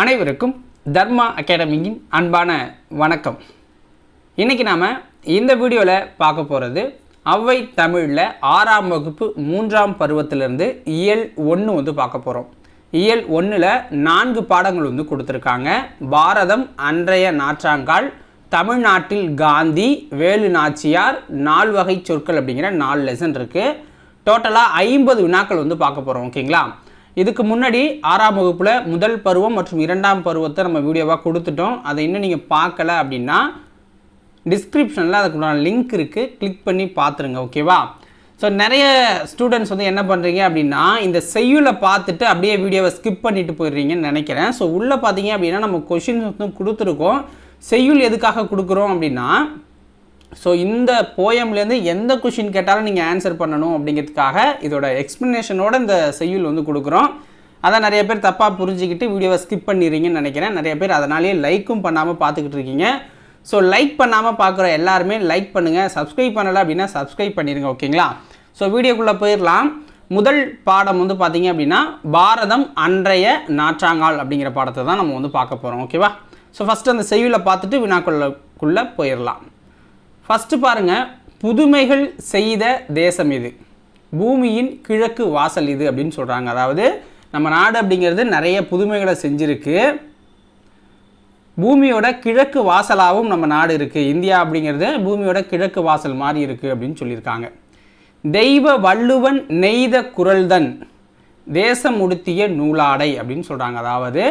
அனைவருக்கும் தர்மா அகாடமியின் அன்பான வணக்கம். இன்றைக்கி நாம் இந்த வீடியோவில் பார்க்க போகிறது ஔவை தமிழில் 6ஆம் வகுப்பு 3ஆம் பருவத்திலிருந்து இயல் 1 வந்து பார்க்க போகிறோம். இயல் 1ல் 4 பாடங்கள் வந்து கொடுத்துருக்காங்க. பாரதம், அன்றைய நாற்றாங்கால், தமிழ்நாட்டில் காந்தி, வேலு நாச்சியார், 4 வகை சொற்கள் அப்படிங்கிற 4 லெசன் இருக்குது. டோட்டலாக 50 வினாக்கள் வந்து பார்க்க போகிறோம். ஓகேங்களா? இதுக்கு முன்னாடி 6ஆம் வகுப்பில் முதல் பருவம் மற்றும் 2ஆம் பருவத்தை நம்ம வீடியோவாக கொடுத்துட்டோம். அதை இன்னும் நீங்கள் பார்க்கல அப்படின்னா டிஸ்கிரிப்ஷனில் அதுக்குண்டான லிங்க் இருக்குது, கிளிக் பண்ணி பார்த்துருங்க. ஓகேவா? ஸோ நிறைய ஸ்டூடெண்ட்ஸ் வந்து என்ன பண்ணுறீங்க அப்படின்னா இந்த செய்யுளை பார்த்துட்டு அப்படியே வீடியோவை ஸ்கிப் பண்ணிட்டு போயிடுறீங்கன்னு நினைக்கிறேன். ஸோ உள்ளே பார்த்தீங்க அப்படின்னா நம்ம கொஷின்ஸ் வந்து கொடுத்துருக்கோம். செய்யுள் எதுக்காக கொடுக்குறோம் அப்படின்னா ஸோ இந்த போயம்லேருந்து எந்த கொஷின் கேட்டாலும் நீங்கள் ஆன்சர் பண்ணணும் அப்படிங்கிறதுக்காக இதோட எக்ஸ்ப்ளனேஷனோட இந்த செய்யுள் வந்து கொடுக்குறோம். அதை நிறைய பேர் தப்பாக புரிஞ்சுக்கிட்டு வீடியோவை ஸ்கிப் பண்ணிடுறீங்கன்னு நினைக்கிறேன். நிறைய பேர் அதனாலேயே லைக்கும் பண்ணாமல் பார்த்துக்கிட்டு இருக்கீங்க. ஸோ லைக் பண்ணாமல் பார்க்குற எல்லாருமே லைக் பண்ணுங்கள். சப்ஸ்கிரைப் பண்ணலை அப்படின்னா சப்ஸ்கிரைப் பண்ணிடுங்க. ஓகேங்களா? ஸோ வீடியோக்குள்ளே போயிடலாம். முதல் பாடம் வந்து பார்த்தீங்க அப்படின்னா பாரதம், அன்றைய நாற்றாங்கால் அப்படிங்கிற பாடத்தை தான் நம்ம வந்து பார்க்க போகிறோம். ஓகேவா? ஸோ ஃபஸ்ட்டு அந்த செய்யுளை பார்த்துட்டு வினாக்குள்ளே போயிடலாம். ஃபஸ்ட்டு பாருங்கள், புதுமைகள் செய்த தேசம் இது, பூமியின் கிழக்கு வாசல் இது அப்படின்னு சொல்கிறாங்க. அதாவது நம்ம நாடு அப்படிங்கிறது நிறைய புதுமைகளை செஞ்சுருக்கு. பூமியோட கிழக்கு வாசலாகவும் நம்ம நாடு இருக்குது. இந்தியா அப்படிங்கிறது பூமியோட கிழக்கு வாசல் மாதிரி இருக்குது அப்படின்னு சொல்லியிருக்காங்க. தெய்வ வள்ளுவன் நெய்த குரல்தன், தேசம் உடுத்திய நூலாடை அப்படின்னு சொல்கிறாங்க. அதாவது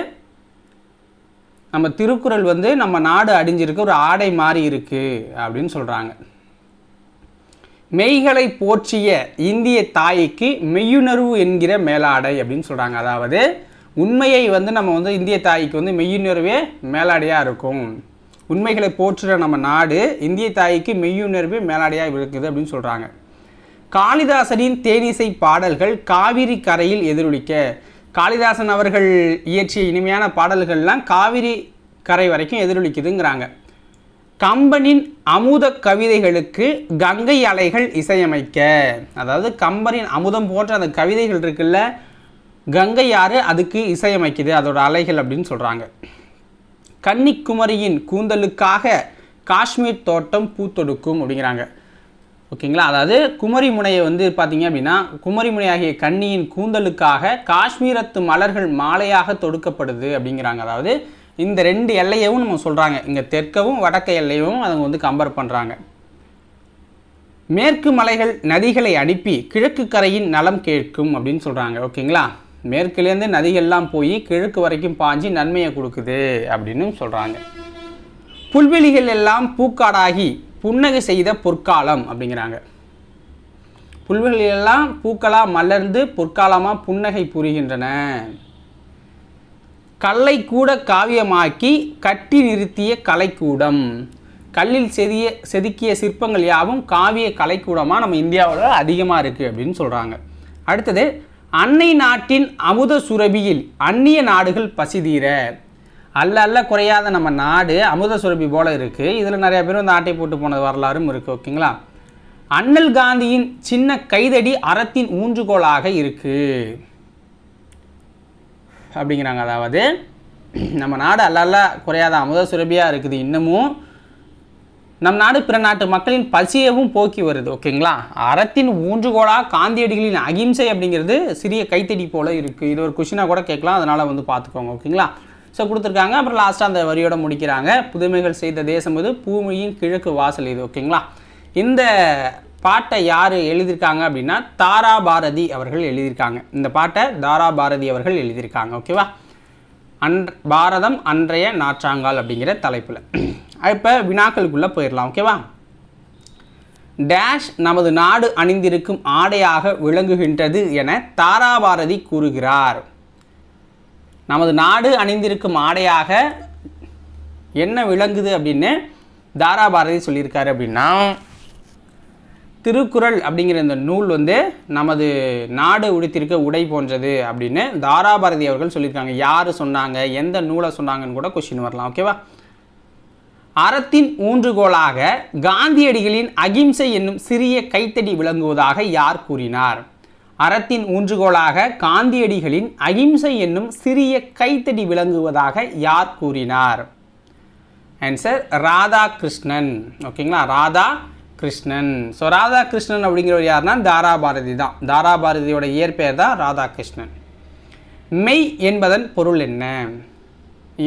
நம்ம திருக்குறள் வந்து நம்ம நாடு அடிஞ்சிருக்கு, ஒரு ஆடை மாதிரி இருக்குது அப்படின்னு சொல்கிறாங்க. மெய்களை போற்றிய இந்திய தாய்க்கு மெய்யுணர்வு என்கிற மேலாடை அப்படின்னு சொல்கிறாங்க. அதாவது உண்மையை வந்து நம்ம வந்து இந்திய தாய்க்கு வந்து மெய்யுணர்வே மேலாடையாக இருக்கும். உண்மைகளை போற்றுற நம்ம நாடு இந்திய தாய்க்கு மெய்யுணர்வே மேலாடையாக இருக்குது அப்படின்னு சொல்கிறாங்க. காளிதாசனின் தேனிசை பாடல்கள் காவிரி கரையில் எதிரொலிக்க, காளிதாசன் அவர்கள் இயற்றிய இனிமையான பாடல்கள்லாம் காவிரி கரை வரைக்கும் எதிரொலிக்குதுங்கிறாங்க. கம்பனின் அமுத கவிதைகளுக்கு கங்கை அலைகள் இசையமைக்க, அதாவது கம்பனின் அமுதம் போன்ற அந்த கவிதைகள் இருக்குல்ல, கங்கை ஆறு அதுக்கு இசையமைக்குது, அதோட அலைகள் அப்படின்னு சொல்கிறாங்க. கன்னிக்குமரியின் கூந்தலுக்காக காஷ்மீர் தோட்டம் பூத்தொடுக்கும் அப்படிங்கிறாங்க. ஓகேங்களா? அதாவது குமரி முனையை வந்து பார்த்தீங்க அப்படின்னா குமரி முனையாகிய கன்னியின் கூந்தலுக்காக காஷ்மீரத்து மலர்கள் மாலையாக தொடுக்கப்படுது அப்படிங்கிறாங்க. அதாவது இந்த 2 எல்லையவும் நம்ம சொல்கிறாங்க. இங்கே தெற்கவும் வடக்கு எல்லையும் அவங்க வந்து கம்பேர் பண்ணுறாங்க. மேற்கு மலைகள் நதிகளை அனுப்பி கிழக்கு கரையின் நலம் கேட்கும் அப்படின்னு சொல்கிறாங்க. ஓகேங்களா? மேற்குலேருந்து நதிகள்லாம் போய் கிழக்கு வரைக்கும் பாஞ்சி நன்மையை கொடுக்குது அப்படின்னு சொல்கிறாங்க. புல்வெளிகள் எல்லாம் பூக்காடாகி புன்னகை செய்த பொற்காலம் அப்படிங்கிறாங்க. புல்வெளியெல்லாம் பூக்களாக மலர்ந்து பொற்காலமாக புன்னகை புரிகின்றன. கல்லை கூட காவியமாக்கி கட்டி நிறுத்திய கலைக்கூடம், கல்லில் செதுக்கிய சிற்பங்கள் யாவும் காவிய கலைக்கூடமாக நம்ம இந்தியாவில் அதிகமாக இருக்குது அப்படின்னு சொல்கிறாங்க. அடுத்தது, அன்னை நாட்டின் அமுத சுரபியில் அந்நிய நாடுகள் பசிதீர, அல்ல குறையாத நம்ம நாடு அமுத சுரபி போல் இருக்குது. இதில் நிறைய பேர் வந்து ஆட்டை போட்டு போனது வரலாறும் இருக்குது. ஓகேங்களா? அண்ணல் காந்தியின் சின்ன கைதடி அறத்தின் ஊன்றுகோலாக இருக்குது அப்படிங்கிறாங்க. அதாவது நம்ம நாடு அல்ல குறையாத அமுத சுரபியாக இருக்குது. இன்னமும் நம் நாடு பிற நாட்டு மக்களின் பசியவும் போக்கி வருது. ஓகேங்களா? அறத்தின் ஊன்றுகோலாக காந்தியடிகளின் அகிம்சை அப்படிங்கிறது சிறிய கைத்தடி போல் இருக்குது. இது ஒரு கொஷினாக கூட கேட்கலாம், அதனால் வந்து பார்த்துக்கோங்க. ஓகேங்களா? ஸோ கொடுத்துருக்காங்க. அப்புறம் லாஸ்ட்டாக அந்த வரியோட முடிக்கிறாங்க. புதுமைகள் செய்த தேசம் இது, பூமியின் கிழக்கு வாசல் இது. ஓகேங்களா? இந்த பாட்டை யார் எழுதியிருக்காங்க அப்படின்னா தாரா பாரதி அவர்கள் எழுதியிருக்காங்க. இந்த பாட்டை தாரா பாரதி அவர்கள் எழுதியிருக்காங்க. ஓகேவா? பாரதம், அன்றைய நாற்றாங்கால் அப்படிங்கிற தலைப்பில். இப்போ வினாக்களுக்குள்ளே போயிடலாம். ஓகேவா? டேஷ் நமது நாடு அணிந்திருக்கும் ஆடையாக விளங்குகின்றது என தாரா பாரதி கூறுகிறார். நமது நாடு அணிந்திருக்கும் ஆடையாக என்ன விளங்குது அப்படின்னு தாரா பாரதி சொல்லியிருக்காரு அப்படின்னா, திருக்குறள் அப்படிங்கிற இந்த நூல் வந்து நமது நாடு உடுத்திருக்க உடை போன்றது அப்படின்னு தாரா பாரதி அவர்கள் சொல்லியிருக்காங்க. யார் சொன்னாங்க, எந்த நூலை சொன்னாங்கன்னு கூட கொஸ்டின் வரலாம். ஓகேவா? அறத்தின் ஊன்றுகோலாக காந்தியடிகளின் அகிம்சை என்னும் சிறிய கைத்தடி விளங்குவதாக யார் கூறினார்? அறத்தின் ஊன்றுகோலாக காந்தியடிகளின் அகிம்சை என்னும் சிறிய கைத்தடி விளங்குவதாக யார் கூறினார்? ஆன்சர் ராதாகிருஷ்ணன். ஓகேங்களா, ராதாகிருஷ்ணன். ஸோ ராதாகிருஷ்ணன் அப்படிங்கிறவர் யாருன்னா தாராபாரதி தான். தாராபாரதியோட இயற்பெயர் தான் ராதாகிருஷ்ணன். மெய் என்பதன் பொருள் என்ன?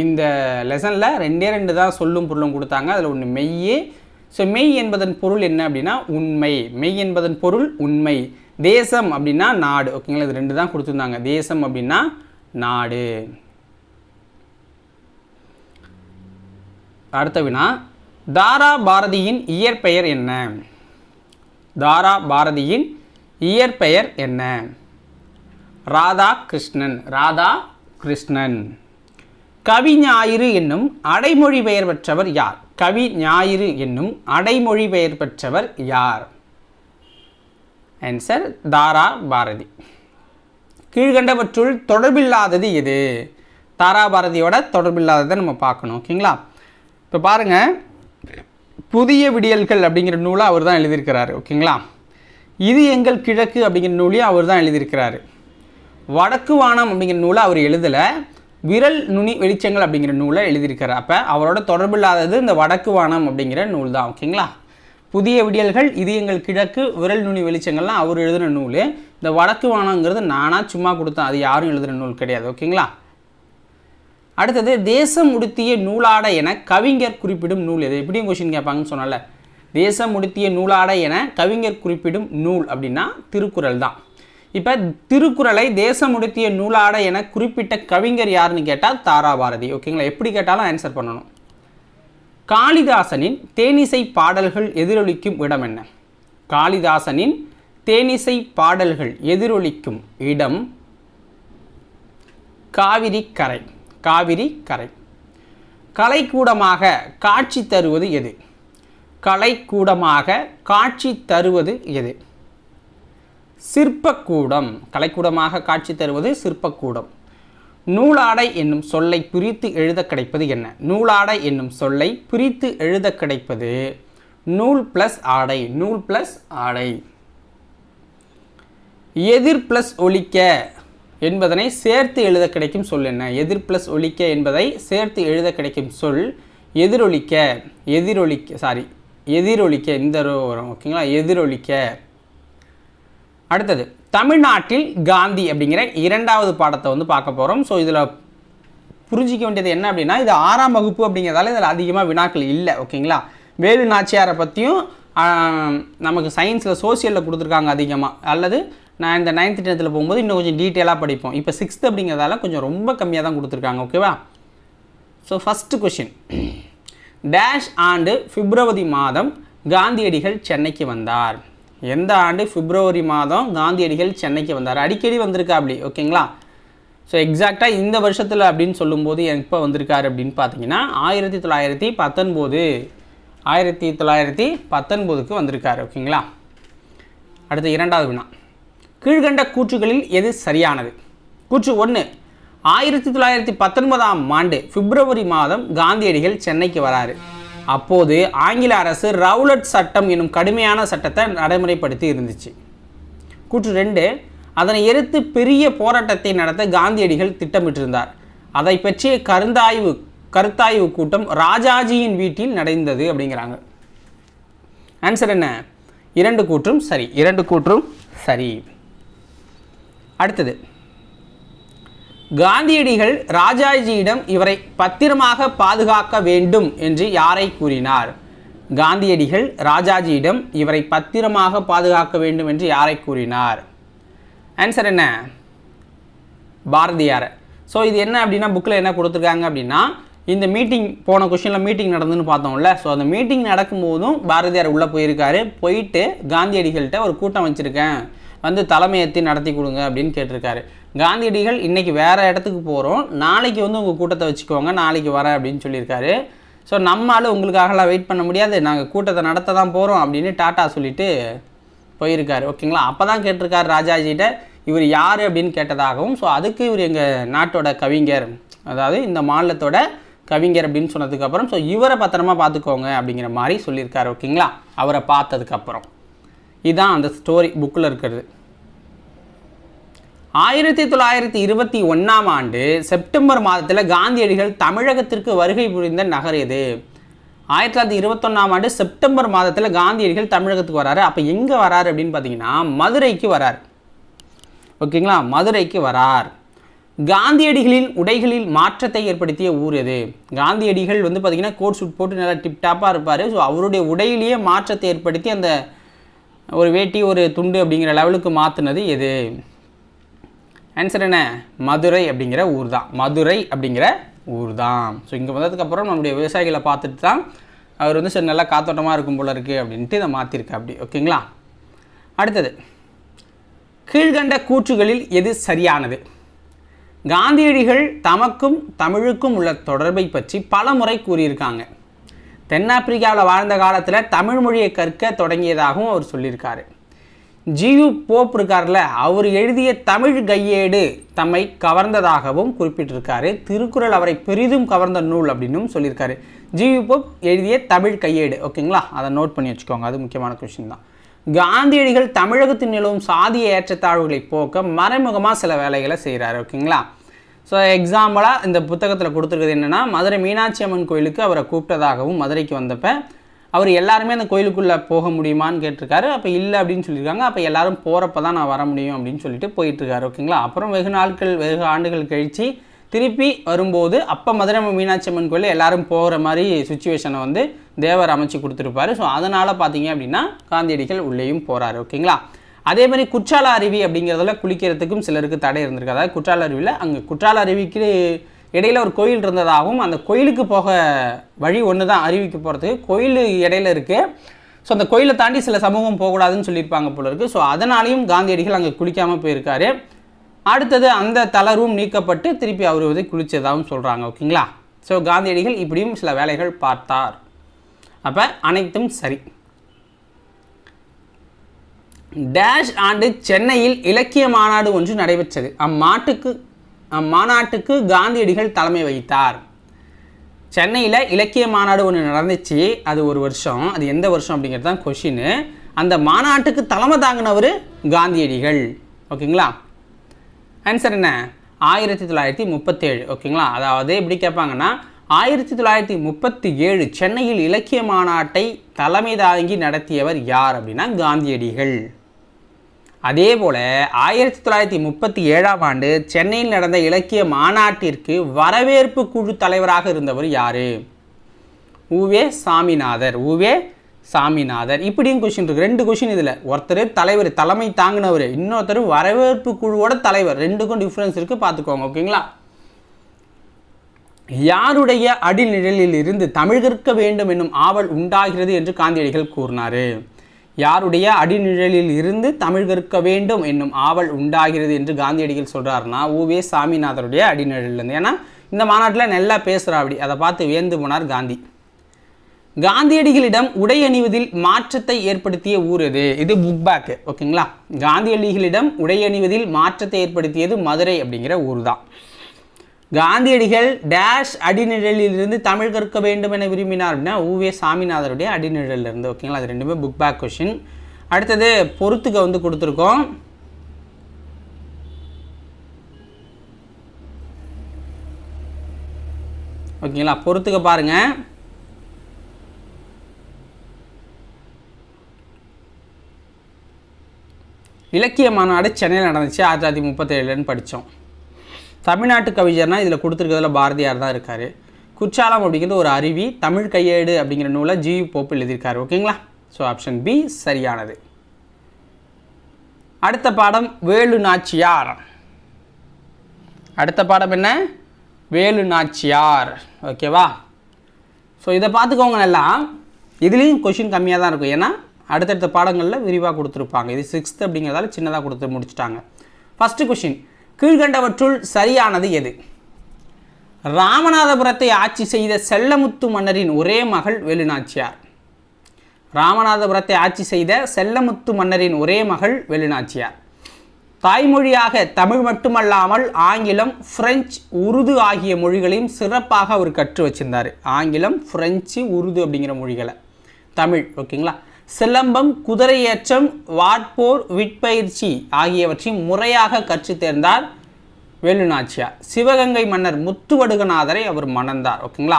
இந்த லெசனில் ரெண்டு தான் சொல்லும் பொருளும் கொடுத்தாங்க. அதில் ஒன்று மெய்யே. ஸோ மெய் என்பதன் பொருள் என்ன அப்படின்னா உண்மை. மெய் என்பதன் பொருள் உண்மை. தேசம் அப்படின்னா நாடு. ஓகேங்களா, இது ரெண்டு தான் கொடுத்துருந்தாங்க. தேசம் அப்படின்னா நாடு. அடுத்த வினா, தாராபாரதியின் இயற்பெயர் என்ன? தாராபாரதியின் இயற்பெயர் என்ன? ராதாகிருஷ்ணன். ராதாகிருஷ்ணன். கவி ஞாயிறு என்னும் அடைமொழி பெயர் பெற்றவர் யார்? கவி ஞாயிறு என்னும் அடைமொழி பெயர் பெற்றவர் யார்? ஆன்சர் தாராபாரதி. கீழ்கண்டவற்றுள் தொடர்பில்லாதது எது? தாராபாரதியோட தொடர்பில்லாததை நம்ம பார்க்கணும். ஓகேங்களா, இப்போ பாருங்கள், புதிய விடியல்கள் அப்படிங்கிற நூலை அவர் தான் எழுதியிருக்கிறாரு. ஓகேங்களா, இது எங்கள் கிழக்கு அப்படிங்கிற நூலையும் அவர் தான் எழுதியிருக்கிறாரு. வடக்கு வானம் அப்படிங்கிற நூலை அவர் எழுதலை, விரல் நுனி வெளிச்சங்கள் அப்படிங்கிற நூலை எழுதியிருக்கிறார். அப்போ அவரோட தொடர்பில்லாதது இந்த வடக்கு வானம் அப்படிங்கிற நூல் தான். ஓகேங்களா, புதிய விடியல்கள், இது எங்கள் கிழக்கு, விரல் நுனி வெளிச்சங்கள்லாம் அவர் எழுதின நூல். இந்த வடக்கு வானங்கிறது நானாக சும்மா கொடுத்தேன், அது யாரும் எழுதுகிற நூல் கிடையாது. ஓகேங்களா, அடுத்தது தேசம் உடுத்திய நூலாடை என கவிஞர் குறிப்பிடும் நூல் எது? எப்படியும் கொஸ்டின் கேட்பாங்கன்னு சொன்னால, தேசம் உடுத்திய நூலாடை என கவிஞர் குறிப்பிடும் நூல் அப்படின்னா திருக்குறள் தான். இப்போ திருக்குறளை தேசம் உடுத்திய நூலாடை என குறிப்பிட்ட கவிஞர் யாருன்னு கேட்டால் தாராபாரதி. ஓகேங்களா, எப்படி கேட்டாலும் ஆன்சர் பண்ணணும். காளிதாசனின் தேனிசை பாடல்கள் எதிரொலிக்கும் இடம் என்ன? காளிதாசனின் தேனிசை பாடல்கள் எதிரொலிக்கும் இடம் காவிரி கரை. காவிரி கரை. கலைக்கூடமாக காட்சி தருவது எது? கலைக்கூடமாக காட்சி தருவது எது? சிற்பக்கூடம். கலைக்கூடமாக காட்சி தருவது சிற்பக்கூடம். நூலாடை என்னும் சொல்லை பிரித்து எழுத கிடைப்பது என்ன? நூலாடை என்னும் சொல்லை பிரித்து எழுத கிடைப்பது நூல் பிளஸ் ஆடை. நூல் பிளஸ் ஆடை. எதிர் பிளஸ் ஒலிக்க என்பதனை சேர்த்து எழுத கிடைக்கும் சொல் என்ன? எதிர் பிளஸ் ஒலிக்க என்பதை சேர்த்து எழுத கிடைக்கும் சொல் எதிரொலிக்க. எதிரொலிக்க இந்த வரும். ஓகேங்களா, எதிரொலிக்க. அடுத்தது, தமிழ்நாட்டில் காந்தி அப்படிங்கிற இரண்டாவது பாடத்தை வந்து பார்க்க போகிறோம். ஸோ இதில் புரிஞ்சிக்க வேண்டியது என்ன அப்படின்னா, இது 6ஆம் வகுப்பு அப்படிங்கிறதால இதில் அதிகமாக வினாக்கள் இல்லை. ஓகேங்களா, வேலு நாச்சியாரை பற்றியும் நமக்கு சயின்ஸில் சோசியலில் கொடுத்துருக்காங்க அதிகமாக. அல்லது நான் இந்த 9th 10th போகும்போது இன்னும் கொஞ்சம் டீட்டெயிலாக படிப்போம். இப்போ 6th அப்படிங்கிறதால கொஞ்சம் ரொம்ப கம்மியாக தான் கொடுத்துருக்காங்க. ஓகேவா, ஸோ ஃபஸ்ட்டு கொஷின், டேஷ் ஆண்டு பிப்ரவரி மாதம் காந்தியடிகள் சென்னைக்கு வந்தார்? எந்த ஆண்டு பிப்ரவரி மாதம் காந்தியடிகள் சென்னைக்கு வந்தார்? அடிக்கடி வந்திருக்கா அப்படி. ஓகேங்களா, ஸோ எக்ஸாக்டாக இந்த வருஷத்தில் அப்படின்னு சொல்லும்போது எப்போ வந்திருக்காரு அப்படின்னு பார்த்தீங்கன்னா 1919. 1919க்கு வந்திருக்காரு. ஓகேங்களா, அடுத்து இரண்டாவது வினா, கீழ்கண்ட கூற்றுகளில் எது சரியானது? கூற்று 1, 1919ஆம் ஆண்டு பிப்ரவரி மாதம் காந்தியடிகள் சென்னைக்கு வராரு. அப்போது ஆங்கில அரசு ரவுலட் சட்டம் என்னும் கடுமையான சட்டத்தை நடைமுறைப்படுத்தி இருந்துச்சு. கூற்று 2, அதனை எதிர்த்து பெரிய போராட்டத்தை நடத்த காந்தியடிகள் திட்டமிட்டிருந்தார். அதை பற்றிய கருத்தாய்வு கூட்டம் ராஜாஜியின் வீட்டில் நடந்தது அப்படிங்கிறாங்க. ஆன்சர் என்ன? 2 கூற்றும் சரி. 2 கூற்றும் சரி. அடுத்தது, காந்தியடிகள் ராஜாஜியிடம் இவரை பத்திரமாக பாதுகாக்க வேண்டும் என்று யாரை கூறினார்? காந்தியடிகள் ராஜாஜியிடம் இவரை பத்திரமாக பாதுகாக்க வேண்டும் என்று யாரை கூறினார்? ஆன்சர் என்ன? பாரதியார். ஸோ இது என்ன அப்படின்னா, புக்கில் என்ன கொடுத்துருக்காங்க அப்படின்னா, இந்த மீட்டிங் போன கொஸ்டினில் மீட்டிங் நடந்துன்னு பார்த்தோம்ல. ஸோ அந்த மீட்டிங் நடக்கும்போதும் பாரதியார் உள்ளே போயிருக்காரு. போயிட்டு காந்தியடிகள்கிட்ட ஒரு கூட்டம் வச்சுருக்கேன், வந்து தலைமையேற்றி நடத்தி கொடுங்க அப்படின்னு கேட்டிருக்காரு. காந்தியடிகள் இன்றைக்கி வேறு இடத்துக்கு போகிறோம், நாளைக்கு வந்து உங்கள் கூட்டத்தை வச்சுக்கோங்க, நாளைக்கு வரேன் அப்படின்னு சொல்லியிருக்காரு. ஸோ நம்மளால் உங்களுக்காகலாம் வெயிட் பண்ண முடியாது, நாங்கள் கூட்டத்தை நடத்த தான் போகிறோம் அப்படின்னு டாட்டா சொல்லிவிட்டு போயிருக்காரு. ஓகேங்களா, அப்போ தான் கேட்டிருக்காரு ராஜாஜிகிட்ட இவர் யார் அப்படின்னு கேட்டதாகவும், ஸோ அதுக்கு இவர் எங்கள் நாட்டோட கவிஞர், அதாவது இந்த மாநிலத்தோட கவிஞர் அப்படின்னு சொன்னதுக்கப்புறம், ஸோ இவரை பத்திரமா பார்த்துக்கோங்க அப்படிங்கிற மாதிரி சொல்லியிருக்காரு. ஓகேங்களா, அவரை பார்த்ததுக்கப்புறம். இதுதான் அந்த ஸ்டோரி புக்கில் இருக்கிறது. 1921ஆம் ஆண்டு செப்டம்பர் மாதத்தில் காந்தியடிகள் தமிழகத்திற்கு வருகை புரிந்த நகர் எது? 1921ஆம் ஆண்டு செப்டம்பர் மாதத்தில் காந்தியடிகள் தமிழகத்துக்கு வராரு. அப்போ எங்கே வராரு அப்படின்னு பார்த்தீங்கன்னா மதுரைக்கு வரார். ஓகேங்களா, மதுரைக்கு வரார். காந்தியடிகளின் உடைகளில் மாற்றத்தை ஏற்படுத்திய ஊர் எது? காந்தியடிகள் வந்து பார்த்தீங்கன்னா கோட் சூட் போட்டு நல்லா டிப்டாப்பாக இருப்பார். ஸோ அவருடைய உடையிலேயே மாற்றத்தை ஏற்படுத்தி அந்த ஒரு வேட்டி ஒரு துண்டு அப்படிங்கிற லெவலுக்கு மாற்றினது எது? ஆன்சர் என்ன? மதுரை அப்படிங்கிற ஊர் தான். மதுரை அப்படிங்கிற ஊர் தான். ஸோ இங்கே வந்ததுக்கப்புறம் நம்முடைய விவசாயிகளை பார்த்துட்டு தான் அவர் வந்து சரி நல்லா காத்தோட்டமாக இருக்கும் போல இருக்குது அப்படின்ட்டு இதை மாற்றிருக்கா அப்படி. ஓகேங்களா, அடுத்தது கீழ்கண்ட கூற்றுகளில் எது சரியானது? காந்தியடிகள் தமக்கும் தமிழுக்கும் உள்ள தொடர்பை பற்றி பல முறை கூறியிருக்காங்க. தென்னாப்பிரிக்காவில் வாழ்ந்த காலத்தில் தமிழ் மொழியை கற்க தொடங்கியதாகவும் அவர் சொல்லியிருக்காரு. ஜியு போப் இருக்கார்ல, அவர் எழுதிய தமிழ் கையேடு தம்மை கவர்ந்ததாகவும் குறிப்பிட்டிருக்காரு. திருக்குறள் அவரை பெரிதும் கவர்ந்த நூல் அப்படின்னும் சொல்லியிருக்காரு. ஜியு போப் எழுதிய தமிழ் கையேடு. ஓகேங்களா, அதை நோட் பண்ணி வச்சுக்கோங்க, அது முக்கியமான கொஸ்டின் தான். காந்தியடிகள் தமிழகத்தில் நிலவும் சாதிய ஏற்றத்தாழ்வுகளை போக்க மறைமுகமாக சில வேலைகளை செய்கிறாரு. ஓகேங்களா, ஸோ எக்ஸாம்பிளாக இந்த புத்தகத்தில் கொடுத்துருக்குது என்னென்னா, மதுரை மீனாட்சி அம்மன் கோயிலுக்கு அவரை கூப்பிட்டதாகவும் மதுரைக்கு வந்தப்போ அவர் எல்லாருமே அந்த கோயிலுக்குள்ளே போக முடியுமான்னு கேட்டிருக்காரு. அப்போ இல்லை அப்படின்னு சொல்லியிருக்காங்க. அப்போ எல்லாரும் போகிறப்ப தான் நான் வர முடியும் அப்படின்னு சொல்லிட்டு போயிட்டுருக்காரு. ஓகேங்களா, அப்புறம் வெகு ஆண்டுகள் கழித்து திருப்பி வரும்போது அப்போ மதுரை மீனாட்சி அம்மன் கோயிலில் எல்லாரும் போகிற மாதிரி சுச்சுவேஷனை வந்து தேவர் அமைச்சு கொடுத்துருப்பாரு. ஸோ அதனால் பார்த்தீங்க அப்படின்னா காந்தியடிகள் உள்ளேயும் போகிறாரு. ஓகேங்களா, அதே மாதிரி குற்றால அருவி அப்படிங்கிறதுல குளிக்கிறதுக்கும் சிலருக்கு தடை இருந்திருக்கு. அதாவது குற்றால அருவியில் அங்கே குற்றால அருவிக்கு இடையில் ஒரு கோயில் இருந்ததாகவும் அந்த கோயிலுக்கு போக வழி ஒன்று தான், அருவிக்கு போகிறதுக்கு கோயில் இடையில இருக்குது. ஸோ அந்த கோயிலை தாண்டி சில சமூகம் போகக்கூடாதுன்னு சொல்லியிருப்பாங்க போல இருக்குது. ஸோ அதனாலையும் காந்தியடிகள் அங்கே குளிக்காமல் போயிருக்காரு. அடுத்தது அந்த தளர்வும் நீக்கப்பட்டு திருப்பி அவர் வந்து குளித்ததாகவும் சொல்கிறாங்க. ஓகேங்களா, ஸோ காந்தியடிகள் இப்படியும் சில வேலைகள் பார்த்தார். அப்போ அனைத்தும் சரி. டேஷ் ஆண்டு சென்னையில் இலக்கிய மாநாடு ஒன்று நடைபெற்றது. அம்மாநாட்டுக்கு காந்தியடிகள் தலைமை வகித்தார். சென்னையில் இலக்கிய மாநாடு ஒன்று நடந்துச்சு, அது ஒரு வருஷம். அது எந்த வருஷம் அப்படிங்கிறது தான் கொஷின். அந்த மாநாட்டுக்கு தலைமை தாங்கினவர் காந்தியடிகள். ஓகேங்களா, ஆன்சர் என்ன? 1937. ஓகேங்களா, அதாவது எப்படி கேட்பாங்கன்னா 1937 சென்னையில் இலக்கிய மாநாட்டை தலைமை தாங்கி நடத்தியவர் யார் அப்படின்னா காந்தியடிகள். அதே போல் 1937ஆம் ஆண்டு சென்னையில் நடந்த இலக்கிய மாநாட்டிற்கு வரவேற்பு குழு தலைவராக இருந்தவர் யார்? உவே சாமிநாதர். உவே சாமிநாதர். இப்படியும் கொஷின் இருக்குது, 2 கொஷின் இதில். ஒருத்தர் தலைவர், தலைமை தாங்கினவர், இன்னொருத்தர் வரவேற்பு குழுவோட தலைவர். 2க்கும் டிஃப்ரென்ஸ் இருக்குது, பார்த்துக்கோங்க. ஓகேங்களா, யாருடைய அடிநிழலில் இருந்து தமிழ் கற்க வேண்டும் என்னும் ஆவல் உண்டாகிறது என்று காந்தியடிகள் கூறினார்? யாருடைய அடிநிழலில் இருந்து தமிழ் கற்க வேண்டும் என்னும் ஆவல் உண்டாகிறது என்று காந்தியடிகள் சொல்கிறாருன்னா உவே சாமிநாதருடைய அடிநிழலிருந்து. ஏன்னா இந்த மாநாட்டில் நல்லா பேசுகிறா, அப்படி அதை பார்த்து வியந்து போனார் காந்தி. காந்தியடிகளிடம் உடை அணிவதில் மாற்றத்தை ஏற்படுத்திய ஊர் எது? இது புக் பேக்கு. ஓகேங்களா, காந்தியடிகளிடம் உடை அணிவதில் மாற்றத்தை ஏற்படுத்தியது மதுரை அப்படிங்கிற ஊர் தான். காந்தியடிகள் டேஷ் அடிநிழலிலிருந்து தமிழ் கற்க வேண்டும் என விரும்பினார் அப்படின்னா உவே சாமிநாதருடைய அடிநிழலிருந்து. ஓகேங்களா, அது 2மே புக் பேக் கொஷின். அடுத்தது பொறுத்துக்க வந்து கொடுத்துருக்கோம். ஓகேங்களா, பொறுத்துக்க பாருங்க. இலக்கிய மாநாடு சென்னையில் நடந்துச்சு 1937ன்னு படித்தோம். தமிழ்நாட்டு கவிஞர்னால் இதில் கொடுத்துருக்கிறதுல பாரதியார் தான் இருக்கார். குற்றாலம் அப்படிங்கிறது ஒரு அருவி. தமிழ் கையேடு அப்படிங்கிற நூலை ஜியு போப் எழுதியிருக்காரு. ஓகேங்களா, ஸோ ஆப்ஷன் பி சரியானது. அடுத்த பாடம் வேலு நாச்சியார். அடுத்த பாடம் என்ன? வேலு நாச்சியார். ஓகேவா, ஸோ இதை பார்த்துக்கோங்க நல்லா. இதுலேயும் கொஷின் கம்மியாக தான் இருக்கும், ஏன்னா அடுத்தடுத்த பாடங்களில் விரிவாக கொடுத்துருப்பாங்க. இது 6th அப்படிங்கிறதால சின்னதாக கொடுத்து முடிச்சுட்டாங்க. ஃபஸ்ட்டு கொஷின், கீழ்கண்டவற்றுள் சரியானது எது? ராமநாதபுரத்தை ஆட்சி செய்த செல்லமுத்து மன்னரின் ஒரே மகள் வேலுநாச்சியார். ராமநாதபுரத்தை ஆட்சி செய்த செல்லமுத்து மன்னரின் ஒரே மகள் வேலுநாச்சியார். தாய்மொழியாக தமிழ் மட்டுமல்லாமல் ஆங்கிலம், பிரெஞ்சு, உருது ஆகிய மொழிகளையும் சிறப்பாக அவர் கற்று வச்சிருந்தார். ஆங்கிலம், பிரெஞ்சு, உருது அப்படிங்கிற மொழிகளை, தமிழ். ஓகேங்களா, சிலம்பம், குதிரையேற்றம், வாட்போர், விற்பயிற்சி ஆகியவற்றை முறையாக கற்றுத் தேர்ந்தார் வேலு நாச்சியார். சிவகங்கை மன்னர் முத்துவடுகநாதரை அவர் மணந்தார். ஓகேங்களா,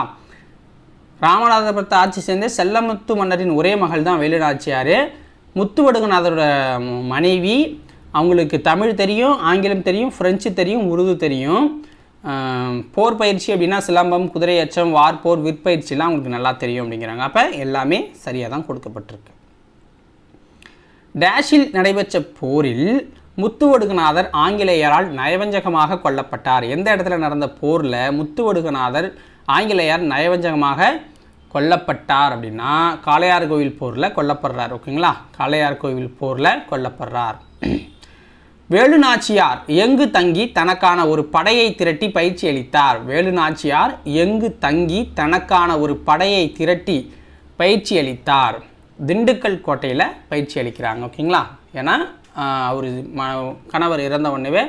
ராமநாதபுரத்தை ஆட்சி சேர்ந்த செல்லமுத்து மன்னரின் ஒரே மகள் தான் வேலு நாச்சியார். முத்துவடுகநாதரோட மனைவி. அவங்களுக்கு தமிழ் தெரியும், ஆங்கிலம் தெரியும், ஃப்ரெஞ்சு தெரியும், உருது தெரியும். போர் பயிற்சி அப்படின்னா சிலம்பம், குதிரையேற்றம், வார்போர், விற்பயிற்சிலாம் அவங்களுக்கு நல்லா தெரியும் அப்படிங்கிறாங்க. அப்போ எல்லாமே சரியாக தான் கொடுக்கப்பட்டிருக்கு. டேஷில் நடைபெற்ற போரில் முத்துவடுகநாதர் ஆங்கிலேயரால் நயவஞ்சகமாக கொல்லப்பட்டார். எந்த இடத்துல நடந்த போரில் முத்துவடுகநாதர் ஆங்கிலேயர் நயவஞ்சகமாக கொல்லப்பட்டார் அப்படின்னா காளையார் கோவில் போரில் கொல்லப்படுறார். ஓகேங்களா, காளையார் கோவில் போரில் கொல்லப்படுறார். வேலு நாச்சியார் எங்கு தங்கி தனக்கான ஒரு படையை திரட்டி பயிற்சி அளித்தார்? வேலு நாச்சியார் எங்கு தங்கி தனக்கான ஒரு படையை திரட்டி பயிற்சி அளித்தார்? திண்டுக்கல் கோட்டையில் பயிற்சி அளிக்கிறாங்க. ஓகேங்களா, ஏன்னா அவர் கணவர் இறந்த உடனே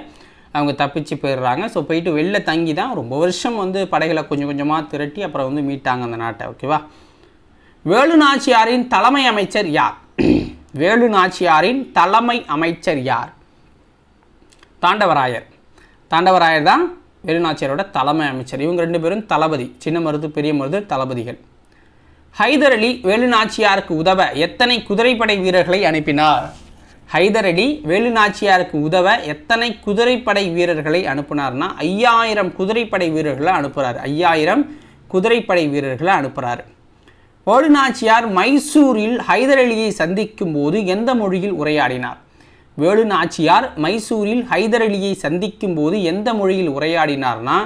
அவங்க தப்பிச்சு போயிடுறாங்க. ஸோ போயிட்டு வெளில தங்கி தான் ரொம்ப வருஷம் வந்து படைகளை கொஞ்சம் கொஞ்சமாக திரட்டி அப்புறம் வந்து மீட்டாங்க அந்த நாட்டை. ஓகேவா, வேலு நாச்சியாரின் தலைமை அமைச்சர் யார்? வேலு நாச்சியாரின் தலைமை அமைச்சர் யார்? தாண்டவராயர். தாண்டவராயர் தான் வேலு நாச்சியாரோட தலைமை அமைச்சர். இவங்க ரெண்டு பேரும் தளபதி, சின்ன மருது பெரிய மருது தளபதிகள். ஹைதர் அலி வேலு நாச்சியாருக்கு உதவ எத்தனை குதிரைப்படை வீரர்களை அனுப்பினார்? ஹைதர் அலி வேலு நாச்சியாருக்கு உதவ எத்தனை குதிரைப்படை வீரர்களை அனுப்புனார்னா 5000 குதிரைப்படை வீரர்களை அனுப்புகிறார். 5000 குதிரைப்படை வீரர்களை அனுப்புகிறார். வேலு நாச்சியார் மைசூரில் ஹைதர் அலியை சந்திக்கும் போது எந்த மொழியில் உரையாடினார்? வேலு நாச்சியார் மைசூரில் ஹைதர் அலியை சந்திக்கும் போது எந்த மொழியில் உரையாடினார்னா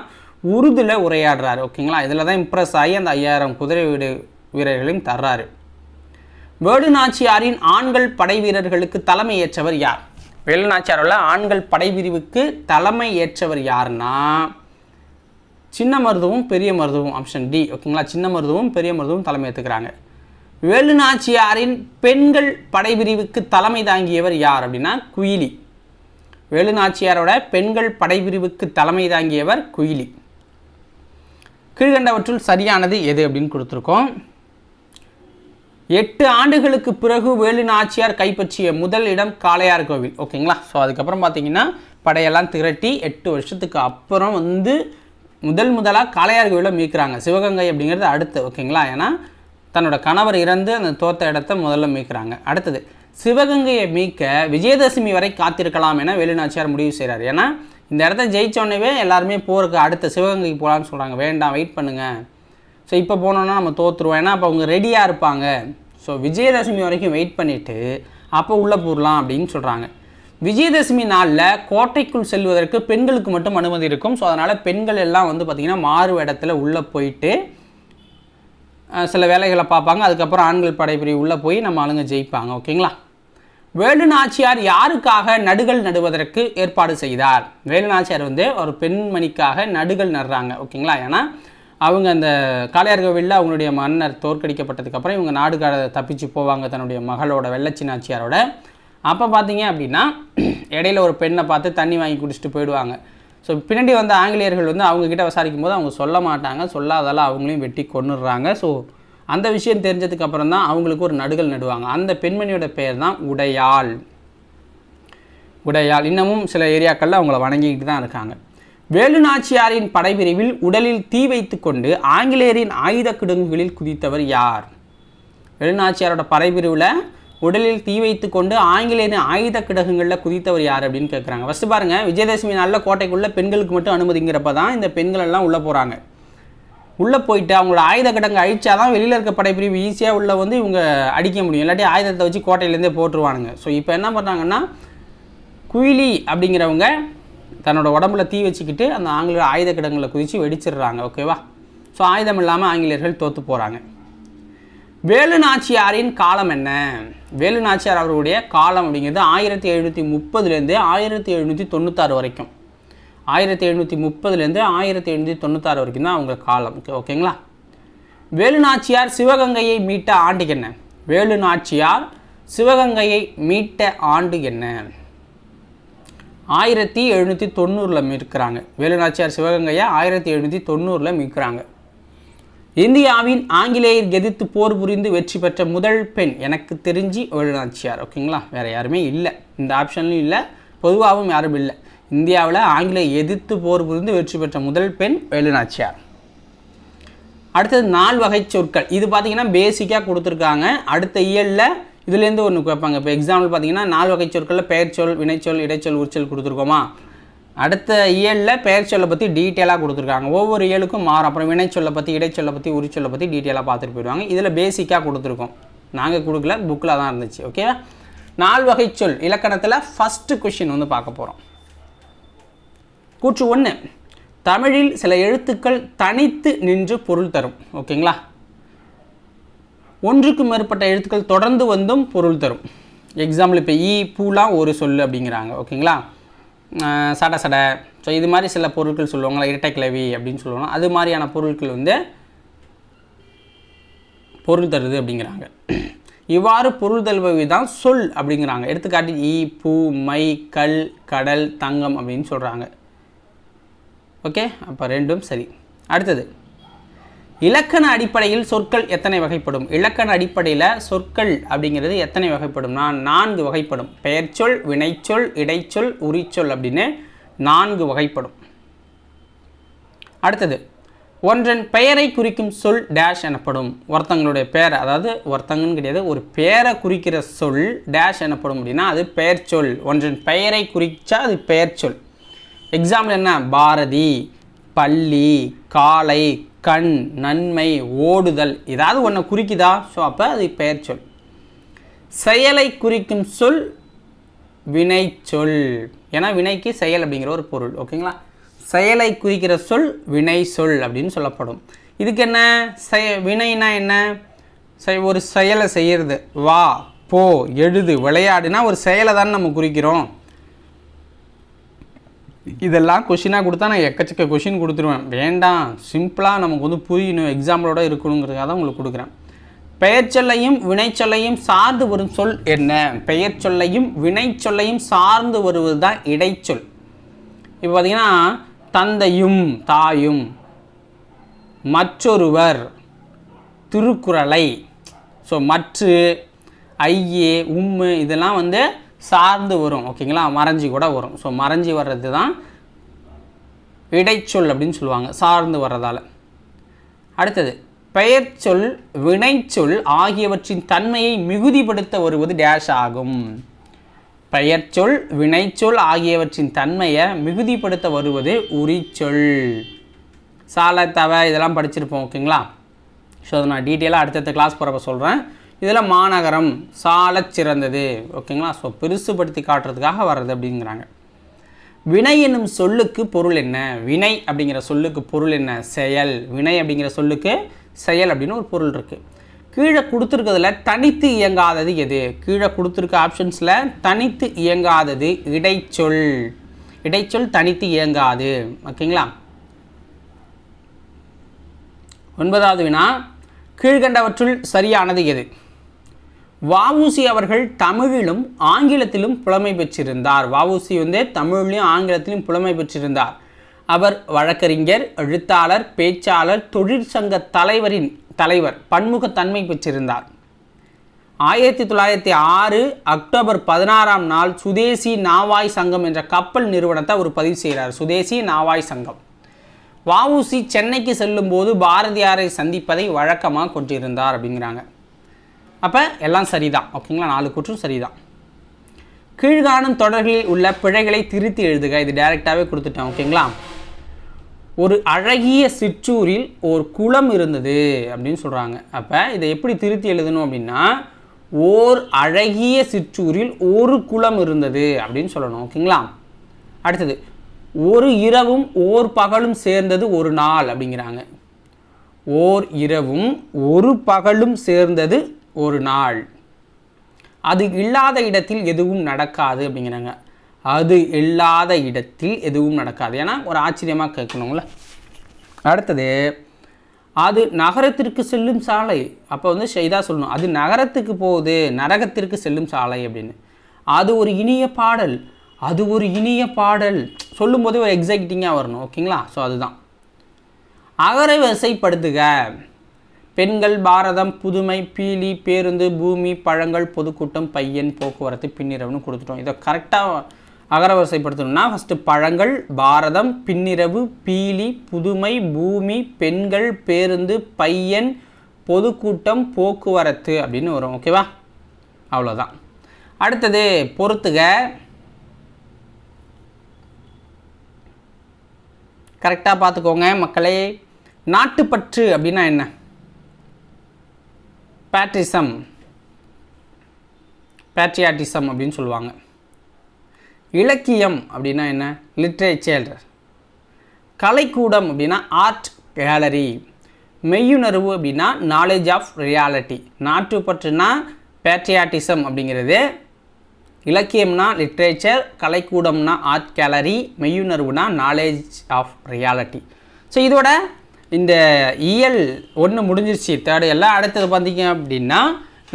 உருதுல உரையாடுறாரு. ஓகேங்களா, இதில் தான் இம்ப்ரெஸ் ஆகி அந்த 5000 குதிரை வீரர்களையும் தர்றாரு. வேலு நாச்சியாரின் ஆண்கள் படை வீரர்களுக்கு தலைமை ஏற்றவர் யார்? வேலு நாச்சியாரோட ஆண்கள் படை பிரிவுக்கு தலைமை ஏற்றவர் யாருன்னா சின்ன மருதுவும் பெரிய மருதுவும். Option D. ஓகேங்களா, சின்ன மருதுவும் பெரிய மருதுவும் தலைமை ஏற்றுக்கிறாங்க. வேலு நாச்சியாரின் பெண்கள் படைப்பிரிவுக்கு தலைமை தாங்கியவர் யார் அப்படின்னா குயிலி. வேலு நாச்சியாரோட பெண்கள் படைப்பிரிவுக்கு தலைமை தாங்கியவர் குயிலி. கீழ்கண்டவற்றுள் சரியானது எது அப்படின்னு கொடுத்துருக்கோம். 8 ஆண்டுகளுக்கு பிறகு வேலு நாச்சியார் கைப்பற்றிய முதல் இடம் காளையார் கோவில். ஓகேங்களா, ஸோ அதுக்கப்புறம் பார்த்தீங்கன்னா படையெல்லாம் திரட்டி 8 வருஷத்துக்கு அப்புறம் வந்து முதலாக காளையார் கோவிலை மீட்கிறாங்க. சிவகங்கை அப்படிங்கிறது அடுத்து. ஓகேங்களா, ஏன்னா தன்னோட கணவர் இறந்து அந்த தோத்த இடத்த முதல்ல மீட்கிறாங்க. அடுத்தது சிவகங்கையை மீட்க விஜயதசமி வரை காத்திருக்கலாம் என வேலு நாச்சியார் முடிவு செய்கிறார். ஏன்னா இந்த இடத்த ஜெயிச்சோடனே எல்லாருமே போருக்கு அடுத்த சிவகங்கைக்கு போகலான்னு சொல்கிறாங்க. வேண்டாம், வெயிட் பண்ணுங்கள், ஸோ இப்போ போனோன்னா நம்ம தோற்றுருவோம், ஏன்னா அப்போ அவங்க ரெடியாக இருப்பாங்க. ஸோ விஜயதசமி வரைக்கும் வெயிட் பண்ணிவிட்டு அப்போ உள்ளே போடலாம் அப்படின்னு சொல்கிறாங்க. விஜயதசமி நாளில் கோட்டைக்குள் செல்வதற்கு பெண்களுக்கு மட்டும் அனுமதி இருக்கும். ஸோ அதனால் பெண்கள் எல்லாம் வந்து பார்த்திங்கன்னா மாறு இடத்துல உள்ளே போயிட்டு சில வேலைகளை பார்ப்பாங்க. அதுக்கப்புறம் ஆண்கள் படைப்பிரிவு உள்ளே போய் நம்ம ஆளுங்க ஜெயிப்பாங்க. ஓகேங்களா, வேலு நாச்சியார் யாருக்காக நடுகள் நடுவதற்கு ஏற்பாடு செய்தார்? வேலு நாச்சியார் வந்து ஒரு பெண்மணிக்காக நடுகள் நடுறாங்க. ஓகேங்களா, ஏன்னா அவங்க அந்த காளையார் கோவிலில் அவங்களுடைய மன்னர் தோற்கடிக்கப்பட்டதுக்கப்புறம் இவங்க நாடு தப்பிச்சு போவாங்க தன்னுடைய மகளோட வெள்ளச்சி நாச்சியாரோட. அப்போ பார்த்தீங்க அப்படின்னா இடையில ஒரு பெண்ணை பார்த்து தண்ணி வாங்கி குடிச்சிட்டு போயிடுவாங்க. ஸோ பின்னாடி வந்த ஆங்கிலேயர்கள் வந்து அவங்கக்கிட்ட விசாரிக்கும் போது அவங்க சொல்ல மாட்டாங்க. சொல்லாதால அவங்களையும் வெட்டி கொன்னுடுறாங்க. ஸோ அந்த விஷயம் தெரிஞ்சதுக்கப்புறம் தான் அவங்களுக்கு ஒரு நடுகள் நடுவாங்க. அந்த பெண்மணியோட பெயர் தான் உடையாள். உடையாள் இன்னமும் சில ஏரியாக்களில் அவங்கள வணங்கிக்கிட்டு தான் இருக்காங்க. வேலு நாச்சியாரின் படைப்பிரிவில் உடலில் தீ வைத்து கொண்டு ஆங்கிலேயரின் ஆயுத கிடங்குகளில் குதித்தவர் யார்? வேலு நாச்சியாரோட படைப்பிரிவில் உடலில் தீ வைத்து கொண்டு ஆங்கிலேயரின் ஆயுத கிடங்குகளில் குதித்தவர் யார் அப்படின்னு கேட்குறாங்க. ஃபஸ்ட்டு பாருங்கள், விஜயதசமி நாளில் கோட்டைக்குள்ளே பெண்களுக்கு மட்டும் அனுமதிங்கிறப்ப தான் இந்த பெண்கள் எல்லாம் உள்ளே போகிறாங்க. உள்ளே போயிட்டு அவங்களோட ஆயுத கிடங்கு அழிச்சா தான் வெளியில் இருக்க படைப்பிரிவு ஈஸியாக உள்ளே வந்து இவங்க அடிக்க முடியும். இல்லாட்டி ஆயுதத்தை வச்சு கோட்டையிலேருந்தே போட்டுருவானுங்க. ஸோ இப்போ என்ன பண்ணுறாங்கன்னா குயிலி அப்படிங்கிறவங்க தன்னோட உடம்புல தீ வச்சுக்கிட்டு அந்த ஆங்கிலேய ஆயுத கிடங்குல குதித்து வெடிச்சிடுறாங்க. ஓகேவா, ஸோ ஆயுதம் இல்லாமல் ஆங்கிலேயர்கள் தோற்று போகிறாங்க. வேலு நாச்சியாரின் காலம் என்ன? வேலு நாச்சியார் அவருடைய காலம் அப்படிங்கிறது 1730 1796 வரைக்கும். 1730 1796 வரைக்கும் தான் அவங்க காலம். ஓகேங்களா, வேலு நாச்சியார் சிவகங்கையை மீட்ட ஆண்டு என்ன? வேலு நாச்சியார் சிவகங்கையை மீட்ட ஆண்டு என்ன? 1790 மீட்கிறாங்க. வேலு நாச்சியார் சிவகங்கையை 1790 மீட்கிறாங்க. இந்தியாவின் ஆங்கிலேயர் எதிர்த்து போர் புரிந்து வெற்றி பெற்ற முதல் பெண் எனக்கு தெரிஞ்சு வேலுநாச்சியார். ஓகேங்களா, வேறு யாருமே இல்லை, இந்த ஆப்ஷன்லையும் இல்லை, பொதுவாகவும் யாரும் இல்லை. இந்தியாவில் ஆங்கிலேயர் எதிர்த்து போர் புரிந்து வெற்றி பெற்ற முதல் பெண் வேலுநாச்சியார். அடுத்தது 4 வகை சொற்கள். இது பார்த்தீங்கன்னா பேசிக்காக கொடுத்துருக்காங்க. அடுத்த இயலில் இதுலேருந்து ஒன்று கேட்பாங்க. இப்போ எக்ஸாம்பிள் பார்த்தீங்கன்னா 4 வகை சொற்களில் பெயர்ச்சொல், வினைச்சொல், இடைச்சொல், உரிச்சொல் கொடுத்துருக்கோமா. அடுத்த இயலில் பெயர்ச்சொல்லை பற்றி டீட்டெயிலாக கொடுத்துருக்காங்க. ஒவ்வொரு இயலுக்கும் மாறும். அப்புறம் வினைச்சொல்லை பற்றி, இடைச்சொல்லை பற்றி, உரிச்சொல்லை பற்றி டீட்டெயிலாக பார்த்துட்டு போயிடுவாங்க. இதில் பேசிக்காக கொடுத்துருக்கோம், நாங்கள் கொடுக்கல, புக்கில் தான் இருந்துச்சு. ஓகேவா. 4 வகை சொல் இலக்கணத்தில் ஃபஸ்ட்டு கொஷின் வந்து பார்க்க போகிறோம். கூற்று 1, தமிழில் சில எழுத்துக்கள் தனித்து நின்று பொருள் தரும். ஓகேங்களா, ஒன்றுக்கு மேற்பட்ட எழுத்துக்கள் தொடர்ந்து வந்தும் பொருள் தரும். எக்ஸாம்பிள் இப்போ ஈ பூலாம் ஒரு சொல் அப்படிங்கிறாங்க. ஓகேங்களா, சட சட, ஸோ இது மாதிரி சில பொருட்கள் சொல்லுவாங்களா, இரட்டை கிளவி அப்படின்னு சொல்லுவாங்க. அது மாதிரியான பொருட்கள் வந்து பொருள் தருது அப்படிங்கிறாங்க. இவ்வாறு பொருள் தருபவை தான் சொல் அப்படிங்கிறாங்க. எடுத்துக்காட்டி ஈ பூ மை கல் கடல் தங்கம் அப்படின்னு சொல்கிறாங்க. ஓகே, அப்போ ரெண்டும் சரி. அடுத்தது, இலக்கண அடிப்படையில் சொற்கள் எத்தனை வகைப்படும்? இலக்கண அடிப்படையில் சொற்கள் அப்படிங்கிறது எத்தனை வகைப்படும்னா 4 வகைப்படும். பெயர்ச்சொல், வினைச்சொல், இடைச்சொல், உரிச்சொல் அப்படின்னு 4 வகைப்படும். அடுத்தது, ஒன்றன் பெயரை குறிக்கும் சொல் டேஷ் எனப்படும். ஒருத்தங்களுடைய பெயர், அதாவது ஒருத்தங்கன்னு கிடையாது, ஒரு பெயரை குறிக்கிற சொல் டேஷ் எனப்படும் அப்படின்னா அது பெயர்ச்சொல். ஒன்றன் பெயரை குறிச்சா அது பெயர்ச்சொல். எக்ஸாம்பிள் என்ன, பாரதி, பள்ளி, காலை, கண், நன்மை, ஓடுதல், ஏதாவது ஒன்று குறிக்குதா, ஸோ அப்போ அது பெயர்ச்சொல். செயலை குறிக்கும் சொல் வினைச்சொல். ஏன்னா வினைக்கு செயல் அப்படிங்கிற ஒரு பொருள். ஓகேங்களா, செயலை குறிக்கிற சொல் வினை சொல் அப்படின்னு சொல்லப்படும். இதுக்கு என்ன, வினைனா என்ன, ஒரு செயலை செய்கிறது. வா, போ, எழுது, விளையாடுனா ஒரு செயலை தானே நம்ம குறிக்கிறோம். இதெல்லாம் கொஷினாக கொடுத்தா நான் எக்கச்சக்க கொஷின் கொடுத்துருவேன். வேண்டாம், சிம்பிளாக நமக்கு வந்து புரியணும், எக்ஸாம்பிளோட இருக்கணுங்கிறதுக்காக தான் உங்களுக்கு கொடுக்குறேன். பெயர்ச்சொல்லையும் வினைச்சொல்லையும் சார்ந்து வரும் சொல் என்ன? பெயர்ச்சொல்லையும் வினைச்சொல்லையும் சார்ந்து வருவது தான் இடைச்சொல். இப்போ பார்த்தீங்கன்னா தந்தையும் தாயும், மற்றொருவர், திருக்குறளை, ஸோ மற்று, ஐயே, உம்மு இதெல்லாம் வந்து சார்ந்து வரும். ஓகேங்களா, மறைஞ்சி கூட வரும். ஸோ மறைஞ்சி வர்றது தான் இடைச்சொல் அப்படின்னு சொல்லுவாங்க, சார்ந்து வர்றதால. அடுத்தது, பெயர்ச்சொல் வினைச்சொல் ஆகியவற்றின் தன்மையை மிகுதிப்படுத்த வருவது டேஷ் ஆகும். பெயர்ச்சொல் வினைச்சொல் ஆகியவற்றின் தன்மையை மிகுதிப்படுத்த வருவது உரிச்சொல். சால தவ இதெல்லாம் படிச்சிருப்போம். ஓகேங்களா, ஸோ அதை நான் டீட்டெயிலாக அடுத்தடுத்த கிளாஸ் போகிறப்ப சொல்கிறேன். இதில் மாநகரம், சால சிறந்தது. ஓகேங்களா, ஸோ பெருசுபடுத்தி காட்டுறதுக்காக வர்றது அப்படிங்கிறாங்க. வினை என்னும் சொல்லுக்கு பொருள் என்ன? வினை அப்படிங்கிற சொல்லுக்கு பொருள் என்ன? செயல். வினை அப்படிங்கிற சொல்லுக்கு செயல் அப்படின்னு ஒரு பொருள் இருக்குது. கீழே கொடுத்துருக்கிறதுல தனித்து இயங்காதது எது? கீழே கொடுத்துருக்க ஆப்ஷன்ஸில் தனித்து இயங்காதது இடைச்சொல். இடைச்சொல் தனித்து இயங்காது. ஓகேங்களா. 9வது வினா, கீழ்கண்டவற்றுள் சரியானது எது? வஉசி அவர்கள் தமிழிலும் ஆங்கிலத்திலும் புலமை பெற்றிருந்தார். வஉசி வந்து தமிழிலும் ஆங்கிலத்திலும் புலமை பெற்றிருந்தார். அவர் வழக்கறிஞர், எழுத்தாளர், பேச்சாளர், தொழிற்சங்க தலைவர், பன்முகத்தன்மை பெற்றிருந்தார். 1906 அக்டோபர் 16ஆம் நாள் சுதேசி நாவாய் சங்கம் என்ற கப்பல் நிறுவனத்தை அவர் பதிவு செய்கிறார். சுதேசி நாவாய் சங்கம். வஉசி சென்னைக்கு செல்லும்போது பாரதியாரை சந்திப்பதை வழக்கமாக கொண்டிருந்தார் அப்படிங்கிறாங்க. அப்போ எல்லாம் சரிதான். ஓகேங்களா, 4 கூற்றும் சரிதான். கீழ்காணும் தொடர்களில் உள்ள பிழைகளை திருத்தி எழுதுக. இது டைரெக்டாகவே கொடுத்துட்டேன். ஓகேங்களா. ஒரு அழகிய சிற்றூரில் ஒரு குளம் இருந்தது அப்படின்னு சொல்கிறாங்க. அப்போ இதை எப்படி திருத்தி எழுதணும் அப்படின்னா, ஓர் அழகிய சிற்றூரில் ஒரு குளம் இருந்தது அப்படின்னு சொல்லணும். ஓகேங்களா. அடுத்தது, ஒரு இரவும் ஓர் பகலும் சேர்ந்தது ஒரு நாள் அப்படிங்கிறாங்க. ஓர் இரவும் ஒரு பகலும் சேர்ந்தது ஒரு நாள். அது இல்லாத இடத்தில் எதுவும் நடக்காது அப்படிங்கிறாங்க. அது இல்லாத இடத்தில் எதுவும் நடக்காது. ஏன்னா ஒரு ஆச்சரியமாக கேட்கணுங்கள. அடுத்தது, அது நகரத்திற்கு செல்லும் சாலை. அப்போ வந்து இதாக சொல்லணும், அது நகரத்துக்கு போகுது, நரகத்திற்கு செல்லும் சாலை அப்படின்னு. அது ஒரு இனிய பாடல். அது ஒரு இனிய பாடல் சொல்லும்போது ஒரு எக்ஸைட்டிங்காக வரணும். ஓகேங்களா. ஸோ அதுதான். அகர வரிசைப்படுத்துக. பெண்கள், பாரதம், புதுமை, பீலி, பேருந்து, பூமி, பழங்கள், பொதுக்கூட்டம், பையன், போக்குவரத்து, பின்னிரவுன்னு கொடுத்துட்டோம். இதை கரெக்டாக அகரவரிசைப்படுத்தணும்னா ஃபஸ்ட்டு பழங்கள், பாரதம், பின்னிரவு, பீலி, புதுமை, பூமி, பெண்கள், பேருந்து, பையன், பொதுக்கூட்டம், போக்குவரத்து அப்படின்னு வரும். ஓகேவா? அவ்வளோதான். அடுத்தது பொறுத்துக. கரெக்டாக பார்த்துக்கோங்க மக்களே. நாட்டுப்பற்று அப்படின்னா என்ன? பேட்ரியாட்டிசம் அப்படின்னு சொல்லுவாங்க. இலக்கியம் அப்படின்னா என்ன? லிட்ரேச்சர். கலைக்கூடம் அப்படின்னா ஆர்ட் கேலரி. மெய்யுணர்வு அப்படின்னா நாலேஜ் ஆஃப் ரியாலிட்டி. நாட்டுப்பற்றுனா பேட்ரியாட்டிசம் அப்படிங்கிறது, இலக்கியம்னா லிட்ரேச்சர், கலைக்கூடம்னா ஆர்ட் கேலரி, மெய்யுணர்வுனா நாலேஜ் ஆஃப் ரியாலிட்டி. ஸோ இதோட இந்த இயல் 1 முடிஞ்சிருச்சு. தேர்டு எல்லாம். அடுத்தது பார்த்திங்க அப்படின்னா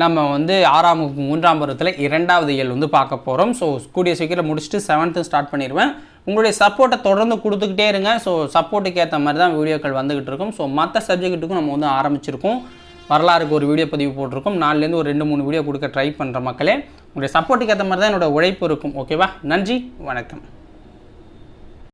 நம்ம வந்து 6ஆம் வகுப்பு 3ஆம் பருவத்தில் 2வது இயல் வந்து பார்க்க போகிறோம். ஸோ கூடிய சீக்கிரம் முடிச்சுட்டு 7th ஸ்டார்ட் பண்ணிடுவேன். உங்களுடைய சப்போர்ட்டை தொடர்ந்து கொடுத்துக்கிட்டே இருங்க. ஸோ சப்போர்ட்டுக்கு ஏற்ற மாதிரி தான் வீடியோக்கள் வந்துக்கிட்டு இருக்கும். ஸோ மற்ற சப்ஜெக்ட்டுக்கும் நம்ம வந்து ஆரம்பிச்சிருக்கோம். வரலாறுக்கு ஒரு வீடியோ பதிவு போட்டிருக்கோம். 4லேருந்து ஒரு 2-3 வீடியோ கொடுக்க ட்ரை பண்ணுற மக்களே. உங்களுடைய சப்போர்ட்டுக்கு ஏற்ற மாதிரி தான் என்னோடய உழைப்பு இருக்கும். ஓகேவா? நன்றி, வணக்கம்.